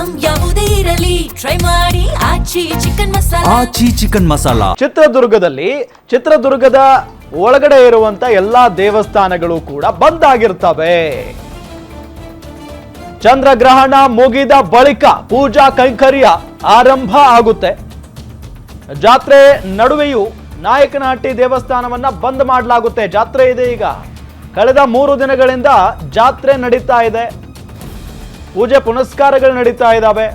Item ಯಾವುದೇ ಇರಲಿ try ಮಾಡಿ ಆಚಿ ಚಿಕನ್ ಮಸಾಲಾ. ಚಿತ್ರದುರ್ಗದ ಒಳಗಡೆ ಇರುವಂತ ಎಲ್ಲಾ ದೇವಸ್ಥಾನಗಳು ಕೂಡ ಬಂದ್ ಆಗಿರ್ತವೆ. ಚಂದ್ರಗ್ರಹಣ ಮುಗಿದ ಬಳಿಕ ಪೂಜಾ ಕೈಂಕರ್ಯ ಆರಂಭ ಆಗುತ್ತೆ. ಜಾತ್ರೆ ನಡುವೆಯೂ ನಾಯಕನಹಟ್ಟಿ ದೇವಸ್ಥಾನವನ್ನ ಬಂದ್ ಮಾಡಲಾಗುತ್ತೆ. ಜಾತ್ರೆ ಇದೆ, ಈಗ ಕಳೆದ 3 ದಿನಗಳಿಂದ ಜಾತ್ರೆ ನಡೀತಾ ಇದೆ, ಪೂಜೆ ಪುನಸ್ಕಾರಗಳು ನಡೀತಾ ಇದ್ದಾವೆ.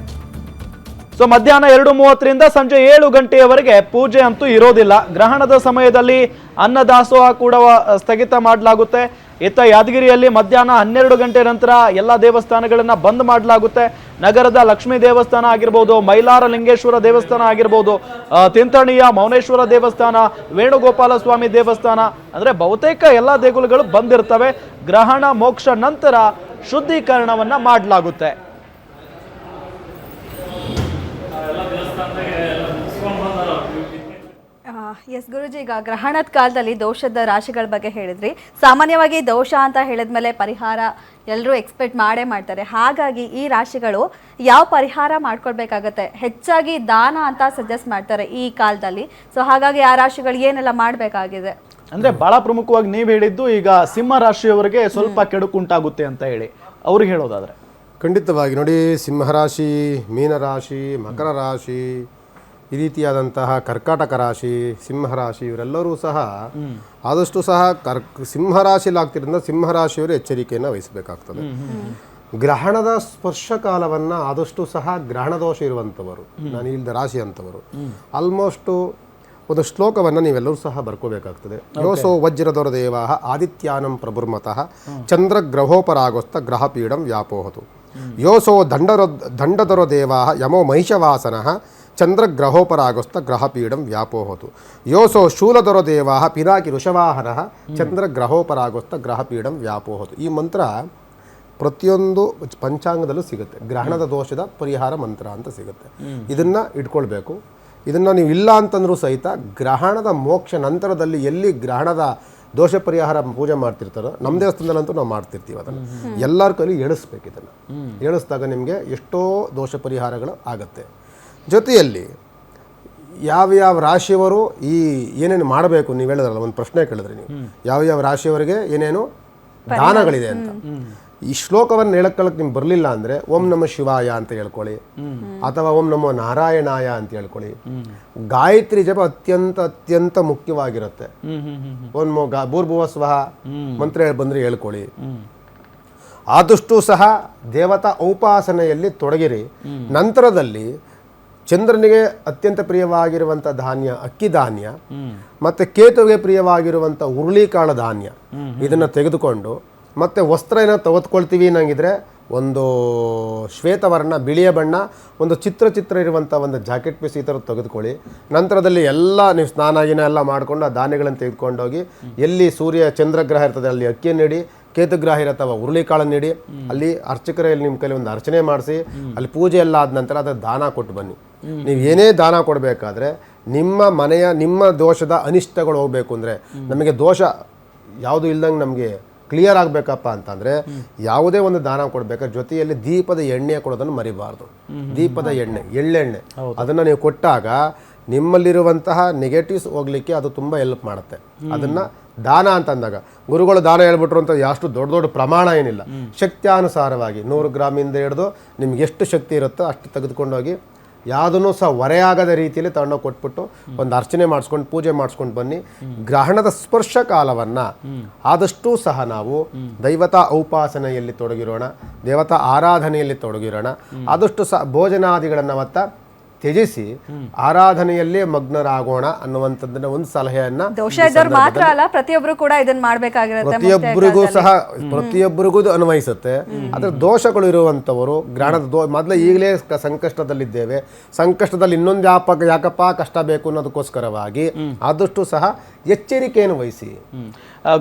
ಸೊ ಮಧ್ಯಾಹ್ನ 2:30ರಿಂದ ಸಂಜೆ 7 ಗಂಟೆಯವರೆಗೆ ಪೂಜೆ ಅಂತೂ ಇರೋದಿಲ್ಲ. ಗ್ರಹಣದ ಸಮಯದಲ್ಲಿ ಅನ್ನದಾಸೋಹ ಕೂಡ ಸ್ಥಗಿತ ಮಾಡಲಾಗುತ್ತೆ. ಇತ್ತ ಯಾದಗಿರಿಯಲ್ಲಿ ಮಧ್ಯಾಹ್ನ 12 ಗಂಟೆ ನಂತರ ಎಲ್ಲ ದೇವಸ್ಥಾನಗಳನ್ನ ಬಂದ್ ಮಾಡಲಾಗುತ್ತೆ. ನಗರದ ಲಕ್ಷ್ಮೀ ದೇವಸ್ಥಾನ ಆಗಿರ್ಬೋದು, ಮೈಲಾರ ಲಿಂಗೇಶ್ವರ ದೇವಸ್ಥಾನ ಆಗಿರ್ಬೋದು, ತಿಂತಣಿಯ ಮೌನೇಶ್ವರ ದೇವಸ್ಥಾನ, ವೇಣುಗೋಪಾಲ ಸ್ವಾಮಿ ದೇವಸ್ಥಾನ, ಅಂದ್ರೆ ಬಹುತೇಕ ಎಲ್ಲ ದೇಗುಲಗಳು ಬಂದಿರ್ತವೆ. ಗ್ರಹಣ ಮೋಕ್ಷ ನಂತರ ಶುದ್ಧೀಕರಣವನ್ನ ಮಾಡಲಾಗುತ್ತೆ. ಎಸ್ ಗುರುಜಿ, ಈಗ ಗ್ರಹಣದ ಕಾಲದಲ್ಲಿ ದೋಷದ ರಾಶಿಗಳ ಬಗ್ಗೆ ಹೇಳಿದ್ರಿ. ಸಾಮಾನ್ಯವಾಗಿ ದೋಷ ಅಂತ ಹೇಳಿದ್ಮೇಲೆ ಪರಿಹಾರ ಎಲ್ಲರೂ ಎಕ್ಸ್ಪೆಕ್ಟ್ ಮಾಡೇ ಮಾಡ್ತಾರೆ. ಹಾಗಾಗಿ ಈ ರಾಶಿಗಳು ಯಾವ ಪರಿಹಾರ ಮಾಡ್ಕೊಳ್ಬೇಕಾಗತ್ತೆ? ಹೆಚ್ಚಾಗಿ ದಾನ ಅಂತ ಸಜೆಸ್ಟ್ ಮಾಡ್ತಾರೆ ಈ ಕಾಲದಲ್ಲಿ. ಸೊ ಹಾಗಾಗಿ ಆ ರಾಶಿಗಳು ಏನೆಲ್ಲ ಮಾಡಬೇಕಾಗಿದೆ? ಅಂದ್ರೆ ಬಹಳ ಪ್ರಮುಖವಾಗಿ ನೀವು ಹೇಳಿದ್ದು ಈಗ ಸಿಂಹ ರಾಶಿಯವರಿಗೆ ಸ್ವಲ್ಪ ಕೆಡುಕುಂಟಾಗುತ್ತೆ ಅಂತ ಹೇಳಿ ಅವ್ರಿಗೆ ಹೇಳೋದಾದ್ರೆ, ಖಂಡಿತವಾಗಿ ನೋಡಿ, ಸಿಂಹರಾಶಿ, ಮೀನರಾಶಿ, ಮಕರ ರಾಶಿ, ಈ ರೀತಿಯಾದಂತಹ ಕರ್ಕಾಟಕ ರಾಶಿ, ಸಿಂಹರಾಶಿ ಇವರೆಲ್ಲರೂ ಸಹ ಆದಷ್ಟು ಸಹ ಸಿಂಹರಾಶಿಲಾಗ್ತಿರೋದ್ರಿಂದ ಸಿಂಹರಾಶಿಯವರು ಎಚ್ಚರಿಕೆಯನ್ನು ವಹಿಸಬೇಕಾಗ್ತದೆ. ಗ್ರಹಣದ ಸ್ಪರ್ಶ ಕಾಲವನ್ನು ಆದಷ್ಟು ಸಹ ಗ್ರಹಣ ದೋಷ ಇರುವಂಥವರು, ನಾನು ಇಲ್ಲದ ರಾಶಿ ಅಂತವರು ಆಲ್ಮೋಸ್ಟು ಒಂದು ಶ್ಲೋಕವನ್ನು ನೀವೆಲ್ಲರೂ ಸಹ ಬರ್ಕೋಬೇಕಾಗ್ತದೆ. ಯೋಸೋ ವಜ್ರದೊರ ದೇವಾ ಆದಿತ್ಯಾನಂ ಪ್ರಭುರ್ಮತಃ ಚಂದ್ರಗ್ರಹೋಪರಾಗೋಸ್ತ ಗ್ರಹಪೀಡಂ ವ್ಯಾಪೋಹತು. ಯೋಸೋ ದಂಡದೊರ ದೇವಾ ಯಮೋ ಮಹಿಷವಾಸನಃ ಚಂದ್ರಗ್ರಹೋಪರಾಗೋಸ್ತ ಗ್ರಹಪೀಡಂ ವ್ಯಾಪೋಹತು. ಯೋಸೋ ಶೂಲದೊರ ದೇವಾ ಪಿನಾಕಿ ಋಷವಾಹನಃ ಚಂದ್ರಗ್ರಹೋಪರಾಗೋಸ್ತ ಗ್ರಹಪೀಡಂ ವ್ಯಾಪೋಹತು. ಈ ಮಂತ್ರ ಪ್ರತಿಯೊಂದು ಪಂಚಾಂಗದಲ್ಲೂ ಸಿಗುತ್ತೆ. ಗ್ರಹಣದ ದೋಷದ ಪರಿಹಾರ ಮಂತ್ರ ಅಂತ ಸಿಗುತ್ತೆ. ಇದನ್ನು ಇಟ್ಕೊಳ್ಬೇಕು. ಇದನ್ನು ನೀವು ಇಲ್ಲ ಅಂತಂದ್ರೂ ಸಹಿತ ಗ್ರಹಣದ ಮೋಕ್ಷ ನಂತರದಲ್ಲಿ ಎಲ್ಲಿ ಗ್ರಹಣದ ದೋಷ ಪರಿಹಾರ ಪೂಜೆ ಮಾಡ್ತಿರ್ತಾರೋ, ನಮ್ಮ ದೇವಸ್ಥಾನದಲ್ಲಂತೂ ನಾವು ಮಾಡ್ತಿರ್ತೀವಿ. ಅದನ್ನು ಎಲ್ಲರ ಕೈಲಿ ಎಳಿಸ್ಬೇಕು. ಇದನ್ನು ಎಳಿಸಿದಾಗ ನಿಮಗೆ ಎಷ್ಟೋ ದೋಷ ಪರಿಹಾರಗಳು ಆಗುತ್ತೆ. ಜೊತೆಯಲ್ಲಿ ಯಾವ್ಯಾವ ರಾಶಿಯವರು ಈ ಏನೇನು ಮಾಡಬೇಕು ನೀವು ಹೇಳಿದ್ರಲ್ಲ, ಒಂದು ಪ್ರಶ್ನೆ ಕೇಳಿದ್ರಿ ನೀವು, ಯಾವ್ಯಾವ ರಾಶಿಯವರಿಗೆ ಏನೇನು ದಾನಗಳಿದೆ ಅಂತ. ಈ ಶ್ಲೋಕವನ್ನು ಹೇಳಕ್ಕೆ ನಿಮ್ಗೆ ಬರಲಿಲ್ಲ ಅಂದರೆ ಓಂ ನಮ ಶಿವಾಯ ಅಂತ ಹೇಳ್ಕೊಳ್ಳಿ, ಅಥವಾ ಓಂ ನಮೋ ನಾರಾಯಣಾಯ ಅಂತ ಹೇಳ್ಕೊಳ್ಳಿ. ಗಾಯತ್ರಿ ಜಪ ಅತ್ಯಂತ ಮುಖ್ಯವಾಗಿರುತ್ತೆ. ಓಂ ಭೂರ್ಭುವ ಸ್ವಃ ಮಂತ್ರ ಬಂದರೆ ಹೇಳ್ಕೊಳ್ಳಿ. ಆದಷ್ಟು ಸಹ ದೇವತಾ ಉಪಾಸನೆಯಲ್ಲಿ ತೊಡಗಿರಿ. ನಂತರದಲ್ಲಿ ಚಂದ್ರನಿಗೆ ಅತ್ಯಂತ ಪ್ರಿಯವಾಗಿರುವಂಥ ಧಾನ್ಯ ಅಕ್ಕಿ ಧಾನ್ಯ, ಮತ್ತು ಕೇತುವಿಗೆ ಪ್ರಿಯವಾಗಿರುವಂಥ ಹುರುಳಿಕಾಳು ಧಾನ್ಯ, ಇದನ್ನು ತೆಗೆದುಕೊಂಡು ಮತ್ತು ವಸ್ತ್ರ ಏನೋ ತೆಗೆದುಕೊಳ್ತೀವಿ ನಂಗಿದ್ರೆ ಒಂದು ಶ್ವೇತವರ್ಣ ಬಿಳಿಯ ಬಣ್ಣ ಒಂದು ಚಿತ್ರ ಇರುವಂಥ ಒಂದು ಜಾಕೆಟ್ ಪೀಸ್ ಈ ಥರ ತೆಗೆದುಕೊಳ್ಳಿ. ನಂತರದಲ್ಲಿ ಎಲ್ಲ ನೀವು ಸ್ನಾನ ಎಲ್ಲ ಮಾಡಿಕೊಂಡು ಆ ಧಾನ್ಯಗಳನ್ನು ತೆಗೆದುಕೊಂಡೋಗಿ ಎಲ್ಲಿ ಸೂರ್ಯ ಚಂದ್ರಗ್ರಹ ಇರ್ತದೆ ಅಲ್ಲಿ ಅಕ್ಕಿಯನ್ನು ನೀಡಿ, ಕೇತುಗ್ರಹ ಇರತ್ತವ ಹುರುಳಿಕಾಳನ್ನು ನೀಡಿ, ಅಲ್ಲಿ ಅರ್ಚಕರಲ್ಲಿ ನಿಮ್ಮ ಕೈಲಿ ಒಂದು ಅರ್ಚನೆ ಮಾಡಿಸಿ ಅಲ್ಲಿ ಪೂಜೆ ಎಲ್ಲ ಆದ ನಂತರ ಅದರ ದಾನ ಕೊಟ್ಟು ಬನ್ನಿ. ನೀವು ಏನೇ ದಾನ ಕೊಡಬೇಕಾದ್ರೆ ನಿಮ್ಮ ಮನೆಯ ನಿಮ್ಮ ದೋಷದ ಅನಿಷ್ಟಗಳು ಹೋಗಬೇಕು ಅಂದರೆ, ನಮಗೆ ದೋಷ ಯಾವುದು ಇಲ್ದಂಗೆ ನಮಗೆ ಕ್ಲಿಯರ್ ಆಗಬೇಕಪ್ಪ ಅಂತಂದರೆ ಯಾವುದೇ ಒಂದು ದಾನ ಕೊಡಬೇಕಾದ್ರೆ ಜೊತೆಯಲ್ಲಿ ದೀಪದ ಎಣ್ಣೆ ಕೊಡೋದನ್ನು ಮರಿಬಾರ್ದು. ದೀಪದ ಎಳ್ಳೆಣ್ಣೆ ಅದನ್ನು ನೀವು ಕೊಟ್ಟಾಗ ನಿಮ್ಮಲ್ಲಿರುವಂತಹ ನೆಗೆಟಿವ್ಸ್ ಹೋಗ್ಲಿಕ್ಕೆ ಅದು ತುಂಬ ಹೆಲ್ಪ್ ಮಾಡುತ್ತೆ. ಅದನ್ನು ದಾನ ಅಂತಂದಾಗ ಗುರುಗಳು ದಾನ ಹೇಳ್ಬಿಟ್ರು ಅಂತ ಅಷ್ಟು ದೊಡ್ಡ ಪ್ರಮಾಣ ಏನಿಲ್ಲ, ಶಕ್ತ್ಯಾನುಸಾರವಾಗಿ 100 ಗ್ರಾಮಿಂದ ಹಿಡಿದು ನಿಮ್ಗೆ ಎಷ್ಟು ಶಕ್ತಿ ಇರುತ್ತೋ ಅಷ್ಟು ತೆಗೆದುಕೊಂಡೋಗಿ ಯಾವುದನ್ನು ಸಹ ಹೊರೆಯಾಗದ ರೀತಿಯಲ್ಲಿ ತಗೊಂಡೋಗಿ ಕೊಟ್ಬಿಟ್ಟು ಒಂದು ಅರ್ಚನೆ ಮಾಡಿಸ್ಕೊಂಡು ಪೂಜೆ ಮಾಡಿಸ್ಕೊಂಡು ಬನ್ನಿ. ಗ್ರಹಣದ ಸ್ಪರ್ಶ ಕಾಲವನ್ನು ಆದಷ್ಟು ಸಹ ನಾವು ದೈವತಾ ಉಪಾಸನೆಯಲ್ಲಿ ತೊಡಗಿರೋಣ, ದೇವತಾ ಆರಾಧನೆಯಲ್ಲಿ ತೊಡಗಿರೋಣ. ಆದಷ್ಟು ಸಹ ಭೋಜನಾದಿಗಳನ್ನು ತ್ಯಜಿಸಿ ಆರಾಧನೆಯಲ್ಲೇ ಮಗ್ನರಾಗೋಣ ಅನ್ನುವಂಥದ್ದನ್ನ ಒಂದು ಸಲಹೆಯನ್ನ ಮಾತ್ರ ಅಲ್ಲ ಪ್ರತಿಯೊಬ್ಬರು ಕೂಡ ಇದನ್ನ ಮಾಡಬೇಕಾಗಿರುತ್ತೆ. ಪ್ರತಿಯೊಬ್ಬರಿಗೂ ಅನ್ವಯಿಸುತ್ತೆ. ಅದ್ರ ದೋಷಗಳು ಇರುವಂಥವರು ಗ್ರಹಣದ ಮೊದಲೇ ಈಗಲೇ ಸಂಕಷ್ಟದಲ್ಲಿದ್ದೇವೆ, ಸಂಕಷ್ಟದಲ್ಲಿ ಇನ್ನೊಂದು ಯಾಕಪ್ಪ ಕಷ್ಟ ಬೇಕು ಅನ್ನೋದಕ್ಕೋಸ್ಕರವಾಗಿ ಆದಷ್ಟು ಸಹ ಎಚ್ಚರಿಕೆಯನ್ನು ವಹಿಸಿ.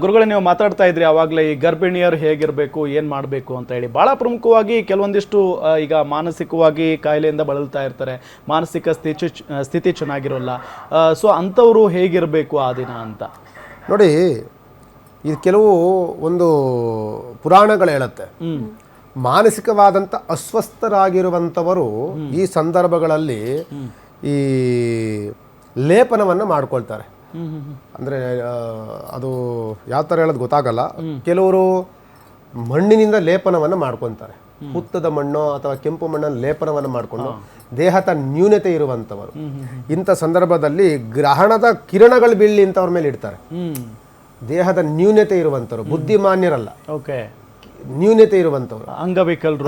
ಗುರುಗಳೇ, ನೀವು ಮಾತಾಡ್ತಾ ಇದ್ರಿ ಆವಾಗಲೇ ಈ ಗರ್ಭಿಣಿಯರು ಹೇಗಿರಬೇಕು, ಏನು ಮಾಡಬೇಕು ಅಂತ ಹೇಳಿ. ಭಾಳ ಪ್ರಮುಖವಾಗಿ ಕೆಲವೊಂದಿಷ್ಟು ಈಗ ಮಾನಸಿಕವಾಗಿ ಕಾಯಿಲೆಯಿಂದ ಬಳಲ್ತಾ ಇರ್ತಾರೆ, ಮಾನಸಿಕ ಸ್ಥಿತಿ ಚೆನ್ನಾಗಿರೋಲ್ಲ. ಸೊ ಅಂಥವರು ಹೇಗಿರಬೇಕು ಆ ದಿನ ಅಂತ ನೋಡಿ, ಇದು ಕೆಲವು ಒಂದು ಪುರಾಣಗಳು ಹೇಳುತ್ತೆ. ಮಾನಸಿಕವಾದಂಥ ಅಸ್ವಸ್ಥರಾಗಿರುವಂಥವರು ಈ ಸಂದರ್ಭಗಳಲ್ಲಿ ಈ ಲೇಪನವನ್ನು ಮಾಡ್ಕೊಳ್ತಾರೆ. ಅಂದರೆ ಅದು ಯಾವ ಥರ ಹೇಳೋದು ಗೊತ್ತಾಗಲ್ಲ. ಕೆಲವರು ಮಣ್ಣಿನಿಂದ ಲೇಪನವನ್ನು ಮಾಡ್ಕೊತಾರೆ, ಹುತ್ತದ ಮಣ್ಣು ಅಥವಾ ಕೆಂಪು ಮಣ್ಣನ್ನು ಲೇಪನವನ್ನು ಮಾಡಿಕೊಂಡು ದೇಹದ ನ್ಯೂನತೆ ಇರುವಂಥವರು ಇಂಥ ಸಂದರ್ಭದಲ್ಲಿ ಗ್ರಹಣದ ಕಿರಣಗಳು ಬೀಳಲಿ ಅಂತ ಅವ್ರ ಮೇಲೆ ಇಡ್ತಾರೆ. ದೇಹದ ನ್ಯೂನತೆ ಇರುವಂಥವ್ರು, ಬುದ್ಧಿಮಾನ್ಯರಲ್ಲ, ನ್ಯೂನತೆ ಇರುವಂಥವ್ರು,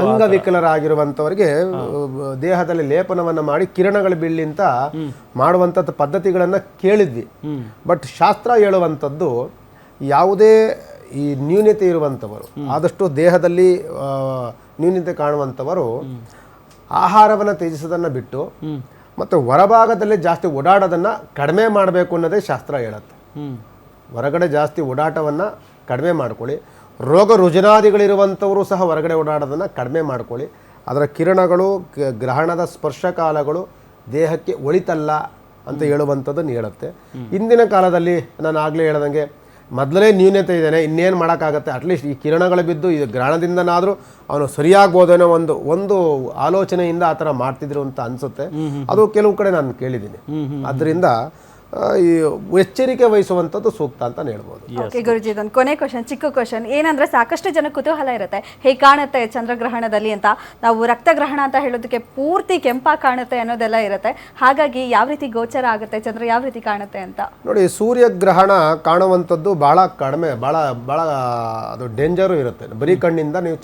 ಅಂಗವಿಕಲರಾಗಿರುವಂಥವ್ರಿಗೆ ದೇಹದಲ್ಲಿ ಲೇಪನವನ್ನು ಮಾಡಿ ಕಿರಣಗಳು ಬೀಳಲಿ ಅಂತ ಮಾಡುವಂಥದ್ದು ಪದ್ಧತಿಗಳನ್ನು ಕೇಳಿದ್ವಿ. ಬಟ್ ಶಾಸ್ತ್ರ ಹೇಳುವಂಥದ್ದು ಯಾವುದೇ ಈ ನ್ಯೂನತೆ ಇರುವಂಥವರು, ಆದಷ್ಟು ದೇಹದಲ್ಲಿ ನ್ಯೂನತೆ ಕಾಣುವಂಥವರು ಆಹಾರವನ್ನು ತ್ಯಜಿಸೋದನ್ನು ಬಿಟ್ಟು ಮತ್ತು ಹೊರಭಾಗದಲ್ಲಿ ಜಾಸ್ತಿ ಓಡಾಡೋದನ್ನು ಕಡಿಮೆ ಮಾಡಬೇಕು ಅನ್ನೋದೇ ಶಾಸ್ತ್ರ ಹೇಳುತ್ತೆ. ಹೊರಗಡೆ ಜಾಸ್ತಿ ಓಡಾಟವನ್ನು ಕಡಿಮೆ ಮಾಡ್ಕೊಳ್ಳಿ. ರೋಗ ರುಜಿನಾದಿಗಳಿರುವಂಥವರು ಸಹ ಹೊರಗಡೆ ಓಡಾಡೋದನ್ನು ಕಡಿಮೆ ಮಾಡ್ಕೊಳ್ಳಿ. ಅದರ ಕಿರಣಗಳು, ಗ್ರಹಣದ ಸ್ಪರ್ಶಕಾಲಗಳು ದೇಹಕ್ಕೆ ಒಳಿತಲ್ಲ ಅಂತ ಹೇಳುವಂಥದ್ದನ್ನು ಹೇಳುತ್ತೆ. ಇಂದಿನ ಕಾಲದಲ್ಲಿ ನಾನು ಆಗಲೇ ಹೇಳ್ದಂಗೆ ಮೊದಲೇ ನ್ಯೂನತೆ ಇದ್ದಾನೆ, ಇನ್ನೇನು ಮಾಡೋಕ್ಕಾಗತ್ತೆ, ಅಟ್ಲೀಸ್ಟ್ ಈ ಕಿರಣಗಳು ಬಿದ್ದು ಈ ಗ್ರಹಣದಿಂದನಾದರೂ ಅವನು ಸರಿಯಾಗ್ಬೋದೇನೋ ಒಂದು ಆಲೋಚನೆಯಿಂದ ಆ ಥರ ಮಾಡ್ತಿದ್ರು ಅಂತ ಅನಿಸುತ್ತೆ. ಅದು ಕೆಲವು ಕಡೆ ನಾನು ಕೇಳಿದ್ದೀನಿ. ಅದರಿಂದ ಈ ಎಚ್ಚರಿಕೆ ವಹಿಸುವಂಥದ್ದು ಸೂಕ್ತ ಅಂತ ಹೇಳ್ಬೋದು. ಓಕೆ ಗುರುಜಿ, ಇದೊಂದು ಕೊನೆ ಕ್ವಶನ್, ಚಿಕ್ಕ ಕ್ವಶನ್ ಏನಂದ್ರೆ ಸಾಕಷ್ಟು ಜನ ಕುತೂಹಲ ಇರುತ್ತೆ, ಹೇಗೆ ಕಾಣುತ್ತೆ ಚಂದ್ರಗ್ರಹಣದಲ್ಲಿ ಅಂತ. ನಾವು ರಕ್ತಗ್ರಹಣ ಅಂತ ಹೇಳೋದಕ್ಕೆ ಪೂರ್ತಿ ಕೆಂಪಾಗಿ ಕಾಣುತ್ತೆ ಅನ್ನೋದೆಲ್ಲ ಇರುತ್ತೆ. ಹಾಗಾಗಿ ಯಾವ ರೀತಿ ಗೋಚರ ಆಗುತ್ತೆ ಚಂದ್ರ, ಯಾವ ರೀತಿ ಕಾಣುತ್ತೆ ಅಂತ ನೋಡಿ. ಸೂರ್ಯಗ್ರಹಣ ಕಾಣುವಂಥದ್ದು ಭಾಳ ಕಡಿಮೆ, ಭಾಳ ಅದು ಡೇಂಜರು ಇರುತ್ತೆ. ಬರೀ ಕಣ್ಣಿಂದ ನೀವು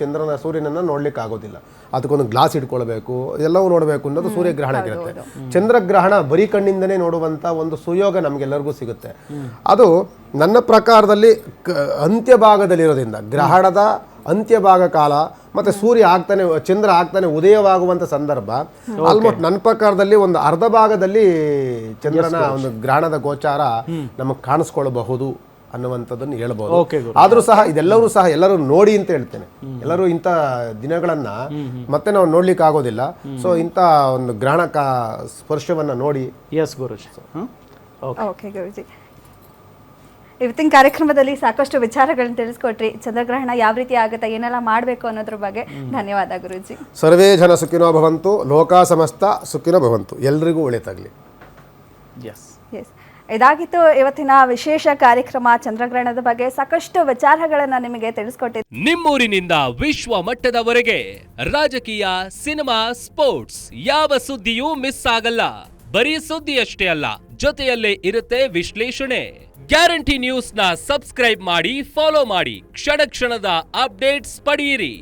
ಸೂರ್ಯನನ್ನು ನೋಡ್ಲಿಕ್ಕೆ ಆಗೋದಿಲ್ಲ. ಅದಕ್ಕೊಂದು ಗ್ಲಾಸ್ ಇಟ್ಕೊಳ್ಬೇಕು, ಎಲ್ಲವೂ ನೋಡಬೇಕು ಅನ್ನೋದು ಸೂರ್ಯಗ್ರಹಣಕ್ಕಿರುತ್ತೆ. ಚಂದ್ರಗ್ರಹಣ ಬರೀ ಕಣ್ಣಿಂದನೇ ನೋಡುವಂಥ ಒಂದು ಸುಯೋಗ ನಮಗೆಲ್ಲರಿಗೂ ಸಿಗುತ್ತೆ. ಅದು ನನ್ನ ಪ್ರಕಾರದಲ್ಲಿ ಅಂತ್ಯಭಾಗದಲ್ಲಿರೋದ್ರಿಂದ, ಗ್ರಹಣದ ಅಂತ್ಯಭಾಗ ಕಾಲ ಮತ್ತು ಚಂದ್ರ ಆಗ್ತಾನೆ ಉದಯವಾಗುವಂಥ ಸಂದರ್ಭ, ಆಲ್ಮೋಸ್ಟ್ ನನ್ನ ಪ್ರಕಾರದಲ್ಲಿ ಒಂದು ಅರ್ಧ ಭಾಗದಲ್ಲಿ ಚಂದ್ರನ ಒಂದು ಗ್ರಹಣದ ಗೋಚಾರ ನಮಗೆ ಕಾಣಿಸ್ಕೊಳ್ಬಹುದು ಅನ್ನುವಂಥದ್ದನ್ನು ಹೇಳ್ಬೋದು. ಆದರೂ ಸಹ ಎಲ್ಲರೂ ನೋಡಿ ಅಂತ ಹೇಳ್ತೇನೆ. ಎಲ್ಲರೂ ಇಂಥ ದಿನಗಳನ್ನ ಮತ್ತೆ ನಾವು ನೋಡ್ಲಿಕ್ಕೆ ಆಗೋದಿಲ್ಲ. ಸೊ ಇಂಥ ಒಂದು ಗ್ರಹಣ ಸ್ಪರ್ಶವನ್ನ ನೋಡಿ. ಎಸ್ ಗುರುಜಿ. ಓಕೆ ಗುರುಜಿ, ಇವತ್ತಿನ ಕಾರ್ಯಕ್ರಮದಲ್ಲಿ ಸಾಕಷ್ಟು ವಿಚಾರಗಳನ್ನ ತಿಳಿಸ್ಕೊಟ್ರಿ. ಚಂದ್ರಗ್ರಹಣ ಯಾವ ರೀತಿ ಆಗುತ್ತೆ, ಏನೆಲ್ಲ ಮಾಡಬೇಕು ಅನ್ನೋದ್ರ ಬಗ್ಗೆ ಧನ್ಯವಾದ ಗುರುಜಿ. ಸರ್ವೇ ಜನ ಸುಖಿನೋ ಭವಂತು, ಲೋಕ ಸಮಸ್ತ ಸುಖಿನೋ ಭವಂತು. ಎಲ್ರಿಗೂ ಒಳಿತಾಗಲಿ. ಎಸ್, ಇದಾಗಿತ್ತು ಇವತ್ತಿನ ವಿಶೇಷ ಕಾರ್ಯಕ್ರಮ. ಚಂದ್ರಗ್ರಹಣದ ಬಗ್ಗೆ ಸಾಕಷ್ಟು ವಿಚಾರಗಳನ್ನ ನಿಮಗೆ ತಿಳಿಸ್ಕೊಟ್ಟಿದ್ದೆ. ನಿಮ್ಮೂರಿನಿಂದ ವಿಶ್ವ ಮಟ್ಟದವರೆಗೆ ರಾಜಕೀಯ, ಸಿನಿಮಾ, ಸ್ಪೋರ್ಟ್ಸ್ ಯಾವ ಸುದ್ದಿಯೂ ಮಿಸ್ ಆಗಲ್ಲ. ಬರೀ ಸುದ್ದಿಯಷ್ಟೇ ಅಲ್ಲ, ಜೊತೆಯಲ್ಲೇ ಇರುತ್ತೆ ವಿಶ್ಲೇಷಣೆ. ಗ್ಯಾರಂಟಿ ನ್ಯೂಸ್ ನ ಸಬ್ಸ್ಕ್ರೈಬ್ ಮಾಡಿ, ಫಾಲೋ ಮಾಡಿ, ಕ್ಷಣ ಕ್ಷಣದ ಅಪ್ಡೇಟ್ಸ್ ಪಡೆಯಿರಿ.